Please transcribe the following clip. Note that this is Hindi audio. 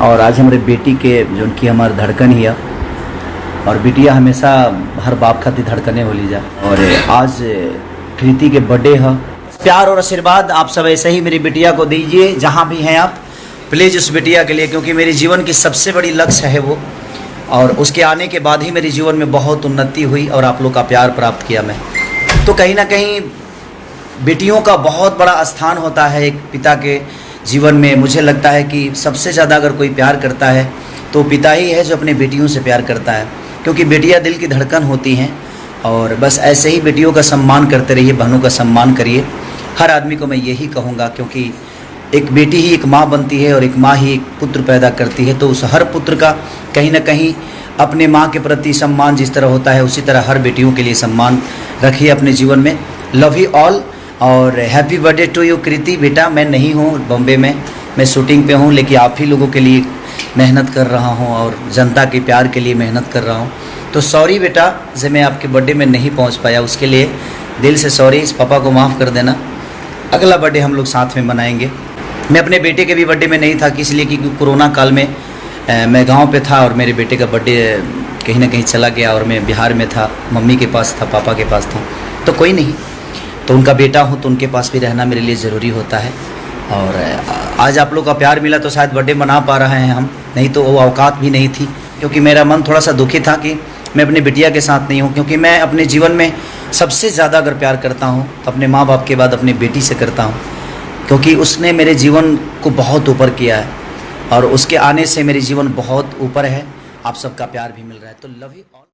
और आज हमारे बेटी के जो उनकी हमार धड़कन ही है और बिटिया हमेशा हर बाप खातिर धड़कने होली जा। और आज कृति के बर्थडे है। प्यार और आशीर्वाद आप सब ऐसे ही मेरी बिटिया को दीजिए जहाँ भी हैं आप, प्लीज़ उस बिटिया के लिए, क्योंकि मेरे जीवन की सबसे बड़ी लक्ष्य है वो, और उसके आने के बाद ही मेरे जीवन में बहुत उन्नति हुई और आप लोग का प्यार प्राप्त किया मैं। तो कहीं ना कहीं बेटियों का बहुत बड़ा स्थान होता है एक पिता के जीवन में। मुझे लगता है कि सबसे ज़्यादा अगर कोई प्यार करता है तो पिता ही है जो अपने बेटियों से प्यार करता है, क्योंकि बेटियां दिल की धड़कन होती हैं। और बस ऐसे ही बेटियों का सम्मान करते रहिए, बहनों का सम्मान करिए। हर आदमी को मैं यही कहूँगा, क्योंकि एक बेटी ही एक माँ बनती है और एक माँ ही एक पुत्र पैदा करती है। तो उस हर पुत्र का कहीं ना कहीं अपने माँ के प्रति सम्मान जिस तरह होता है, उसी तरह हर बेटियों के लिए सम्मान रखिए अपने जीवन में। लव यू ऑल और हैप्पी बर्थडे टू यू कृति। बेटा मैं नहीं हूँ बॉम्बे में, मैं शूटिंग पे हूँ, लेकिन आप ही लोगों के लिए मेहनत कर रहा हूँ और जनता के प्यार के लिए मेहनत कर रहा हूँ। तो सॉरी बेटा जे मैं आपके बर्थडे में नहीं पहुँच पाया, उसके लिए दिल से सॉरी। इस पापा को माफ़ कर देना, अगला बर्थडे हम लोग साथ में मनाएंगे। मैं अपने बेटे के भी बर्थडे में नहीं था, इसलिए कि कोरोना काल में मैं गांव पे था और मेरे बेटे का बर्थडे कहीं ना कहीं चला गया और मैं बिहार में था, मम्मी के पास था, पापा के पास था। तो कोई नहीं, तो उनका बेटा हूँ तो उनके पास भी रहना मेरे लिए ज़रूरी होता है। और आज आप लोग का प्यार मिला तो शायद बर्थडे मना पा रहे हैं हम, नहीं तो वो औकात भी नहीं थी। क्योंकि मेरा मन थोड़ा सा दुखी था कि मैं अपनी बिटिया के साथ नहीं हूँ, क्योंकि मैं अपने जीवन में सबसे ज़्यादा अगर प्यार करता हूँ तो अपने माँ बाप के बाद अपनी बेटी से करता हूँ, क्योंकि उसने मेरे जीवन को बहुत ऊपर किया है और उसके आने से मेरे जीवन बहुत ऊपर है। आप सबका प्यार भी मिल रहा है। तो लव यू ऑल।